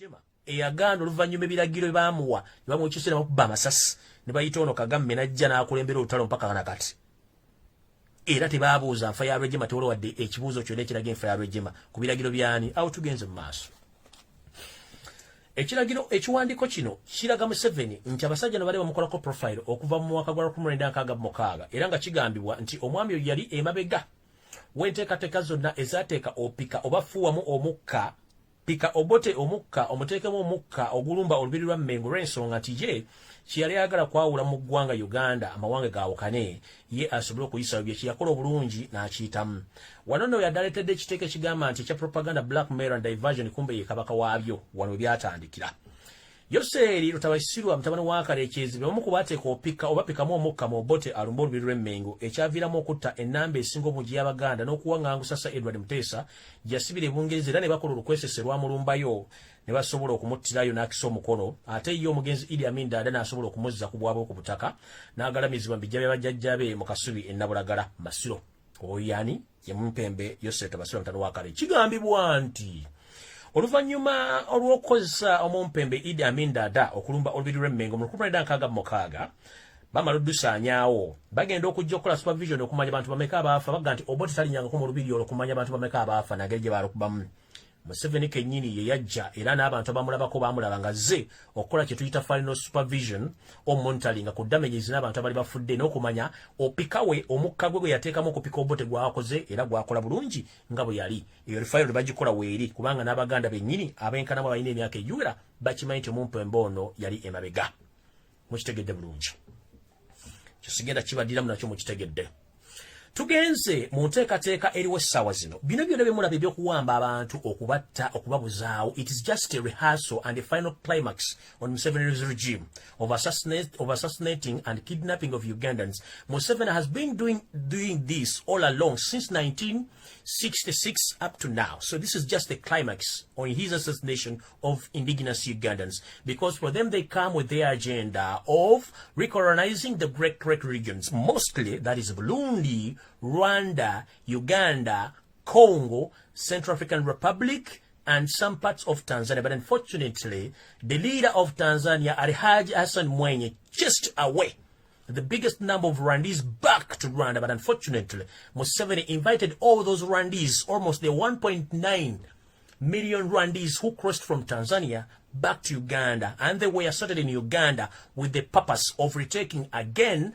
Rwejema eyaganda oluvannyuma ebiragiro baamuwa ne bamukyusira bakuba amasasi ne bayita ono Kagame najja n'akulembera olutalo mpaka nakati. Era tebaabuuza nfa ya Rwejema tewolo wadde ekibuuzo kyonna ekiraga enfa ya Rwejema ku biragiro byani. Awo tugenze mu maaso. Ekiragiro ekiwandiiko kino kiraga Museveni nti abasajja ne bali bamukolako profile okuva mu mwaka gwa 1996 era nga kigambibwa nti omwami oyo yali emabega w'enteekateeka zonna ezaateeka opika oba fuwamu omukka pika obote omukka omuteekemu omukka ogulumba olubiri lwa Mmengo lw'ensonga nti ye kiyali ayagala kwawula mu ggwanga Uganda amawanga gaawukane ye asobole okuyisa bye kiyakola obulungi n'akiyitamu. Wano nno yaddaletedde ekiteeko ekigamba nti ekya propaganda blackmail and diversion kumbe ye kabaka waabyo wano we byatandikira. Yoseeri Lutabasirwa mutabani wa Kalekyezi be bamu ku baateeka opika oba pikamu omukka mu bote alumba olubiri lw'Emmengo ekyaviiramu okutta ennamba esinga obungi y'Abaganda n'okuwaŋŋangusa Sir Edward Muteesa gy'asibira ebungereza era ne bakola olukwesese lwamulumbayo ne basobola okumuttirayo n'akisa omukono ate ye omugenzi Idi Amin Dada n'asobola okumuzza ku bwabwe ku butaka n'agalamizibwa mu bijja bya bajjajjabe mu Kasubi e Nabulagala Masiro. Oyani ye Mumpembe Yoseeri Lutabasirwa mutabani wa Kale. Kigambibwa nti oluvannyuma olw'okukozesa Omumpembe Idi Amin Dada okulumba olubiri lw'Emmengo mu 1996 bamala oddusaanyaawo bagenda okujja okukola supervision okumanya abantu bameka abaafa baga nti obote talinyangako mu lubiri olwo okumanya abantu bameka abaafa nageri gye baalukubamu. Museveni kennyini ye yajja era n'abantu abamulabako baamulaba nga zze okukola kye tuyita final supervision o monitoring ku damages n'abantu abali bafudde n'okumanya opikawe omukka gwe yateekamu okupika obote gwakoze era gwakola bulungi nga bwe yali. Eyo final bagikola weeri kubanga n'Abaganda bennyini abenkanamu balina emyaka egiwera bakimanyi nti Omumpembe ono yali emabega. Mukitegedde bulungi. Kisigenda kibaddiramu nakyo mukitegedde. Tugenze mu nteekateeka eriwo essaawa zino bino byonna byemulaba ebyokuwamba abantu okubatta okubabuzaawo. It is just a rehearsal and a final climax on Museveni's regime of assassinating and kidnapping of Ugandans. Museveni has been doing this all along since 1966 up to now. So this is just a climax on his assassination of indigenous Ugandans, because for them they come with their agenda of recolonizing the great regions, mostly that is Burundi, Rwanda, Uganda, Congo, Central African Republic, and some parts of Tanzania. But unfortunately, the leader of Tanzania, Alhaji Hassan Mwinyi, just away the biggest number of Rwandese back to Rwanda. But unfortunately, Museveni invited all those Rwandese, almost the 1.9 million Rwandese who crossed from Tanzania back to Uganda. And they were settled in Uganda with the purpose of retaking again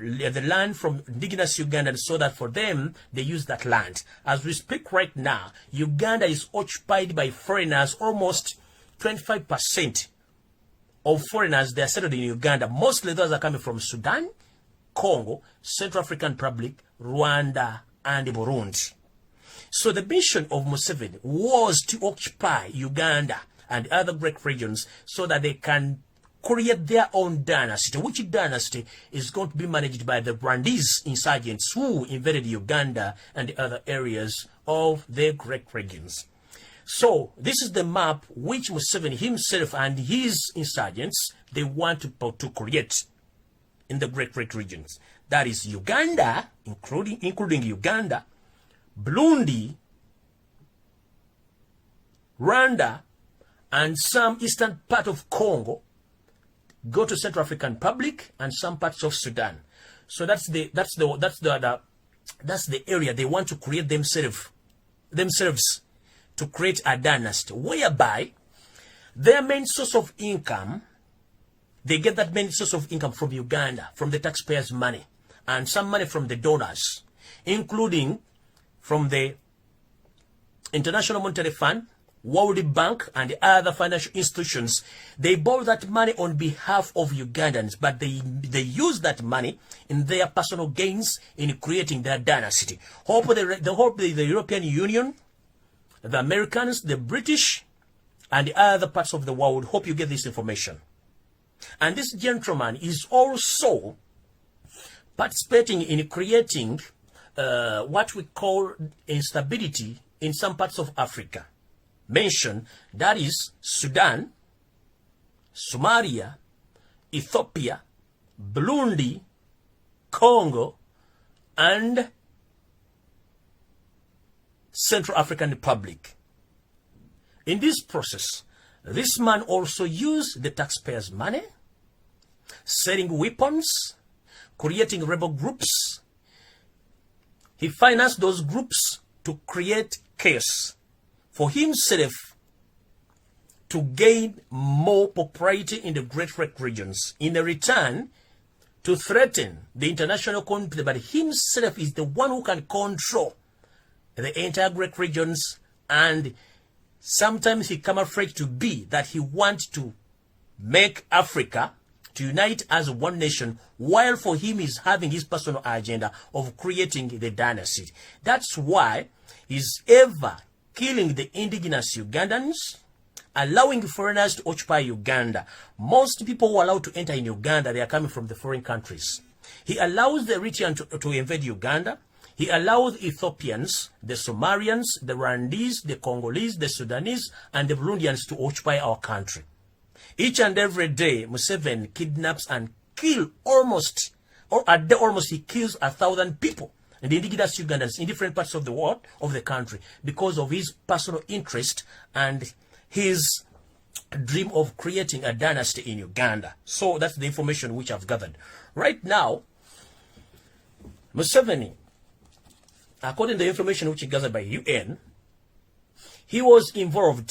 the land from indigenous Ugandans, so that for them, they use that land. As we speak right now, Uganda is occupied by foreigners. Almost 25% of foreigners, they are settled in Uganda. Mostly those are coming from Sudan, Congo, Central African Republic, Rwanda, and Burundi. So the mission of Museveni was to occupy Uganda and other great regions so that they can create their own dynasty, which dynasty is going to be managed by the Rwandese insurgents who invaded Uganda and the other areas of their great regions. So this is the map which Museveni himself and his insurgents, they want to create in the great regions. That is Uganda, including Uganda, Burundi, Rwanda, and some eastern part of Congo, go to Central African Republic, and some parts of Sudan. So that's the area they want to create themselves to create a dynasty whereby their main source of income, they get that main source of income from Uganda, from the taxpayers' money, and some money from the donors, including from the International Monetary Fund, World Bank, and other financial institutions. They borrow that money on behalf of Ugandans, but they use that money in their personal gains in creating their dynasty. Hope the European Union, the Americans, the British, and the other parts of the world, hope you get this information. And this gentleman is also participating in creating what we call instability in some parts of Africa. Mention, that is Sudan, Somalia, Ethiopia, Burundi, Congo, and Central African Republic. In this process, This man also used the taxpayers' money, selling weapons, creating rebel groups. He financed those groups to create chaos for himself to gain more popularity in the Great Lake regions. In a return, to threaten the international community, but himself is the one who can control the entire Great regions, and sometimes he camouflages to be that he wants to make Africa to unite as one nation, while for him he's having his personal agenda of creating the dynasty. That's why he's ever killing the indigenous Ugandans, allowing foreigners to occupy Uganda. Most people who are allowed to enter in Uganda, they are coming from the foreign countries. He allows the Eritrean to invade Uganda. He allows Ethiopians, the Somalians, the Rwandese, the Congolese, the Sudanese, and the Burundians to occupy our country. Each and every day, Museveni kidnaps and kills almost, or a day almost, he kills 1,000 people, and the indigenous Ugandans in different parts of the world, of the country, because of his personal interest and his dream of creating a dynasty in Uganda. So that's the information which I've gathered. Right now, Museveni, according to the information which is gathered by UN, he was involved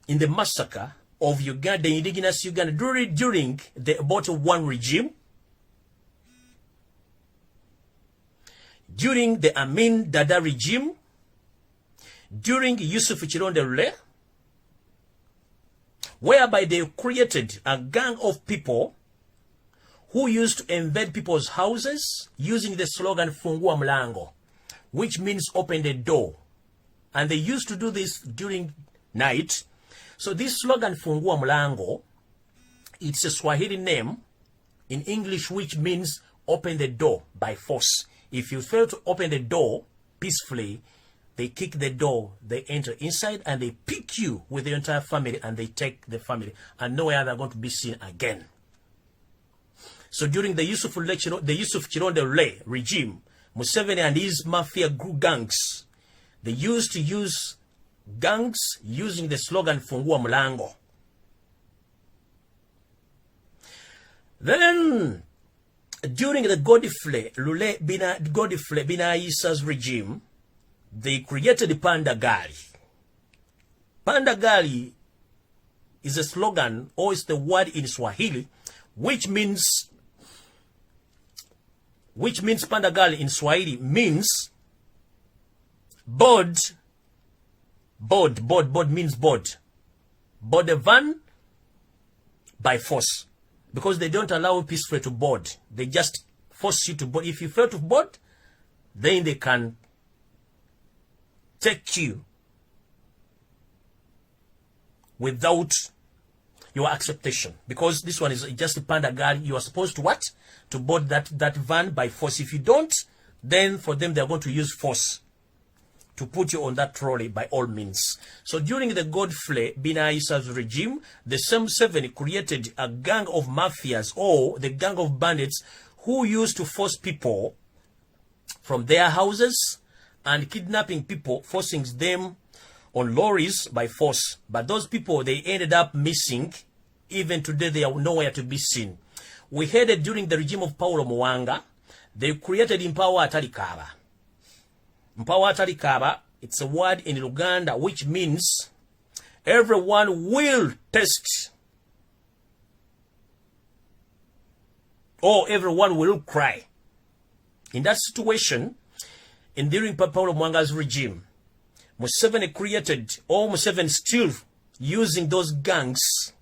in the massacre of Uganda, the indigenous Uganda, during the Bobi Wine regime, during the Amin Dada regime, during Yusuf Chirondele, whereby they created a gang of people who used to invade people's houses using the slogan Fungua Mlango, which means open the door. And they used to do this during night. So this slogan Fungua Mlango, it's a Swahili name in English which means open the door by force. If you fail to open the door peacefully, they kick the door, they enter inside, and they pick you with the entire family, and they take the family, and nowhere they're going to be seen again. So during the Yusuf Chirondele regime, Museveni and his mafia group gangs, they used to use gangs using the slogan Fungua Mlango. Then, during the Godfrey Binaisa's regime, they created Pandagali. Pandagali is a slogan, or it's the word in Swahili, which means Pandagali in Swahili means board means board. Board a van by force. Because they don't allow peacefully to board. They just force you to board. If you fail to board, then they can take you without your acceptation. Because this one is just a Pandagali. You are supposed to what? To board that van by force. If you don't, then for them they are going to use force to put you on that trolley by all means. So during the Godfrey Binaisa's regime, the same Museveni created a gang of mafias, or the gang of bandits, who used to force people from their houses and kidnapping people, forcing them on lorries by force. But those people, they ended up missing. Even today, they are nowhere to be seen. We heard it during the regime of Paulo Mwanga. They created Mpawa Atalikaba. Mpawa Atalikaba, it's a word in Uganda which means everyone will test, or everyone will cry. In that situation, and during Paulo Mwanga's regime, Museveni created, or Museveni still using those gangs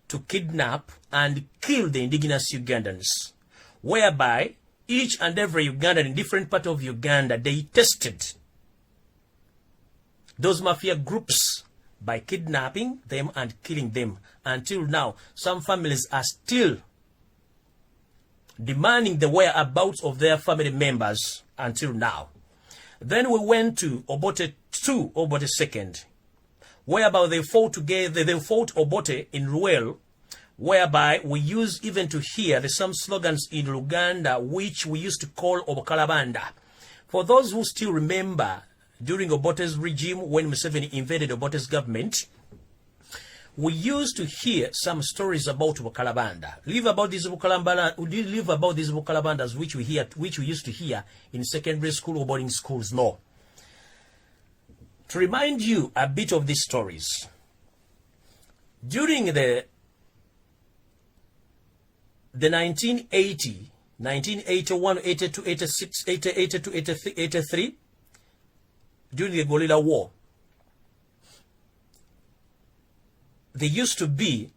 to kidnap and kill the indigenous Ugandans, whereby each and every Ugandan in different part of Uganda, they tested those mafia groups by kidnapping them and killing them. Until now, some families are still demanding the whereabouts of their family members until now. Then we went to Obote II, Obote II, whereby they fought together. They fought Obote in Ruel, whereby we used even to hear some slogans in Uganda, which we used to call Obokalabanda. For those who still remember, during Obote's regime, when Museveni invaded Obote's government, we used to hear some stories about Bukalabanda. Live about these Bukalabandas which we used to hear in secondary school or boarding schools. No. To remind you a bit of these stories, during the 1980, 1981, 82, 86, 82, 83, 83, during the Guerrilla War, there used to be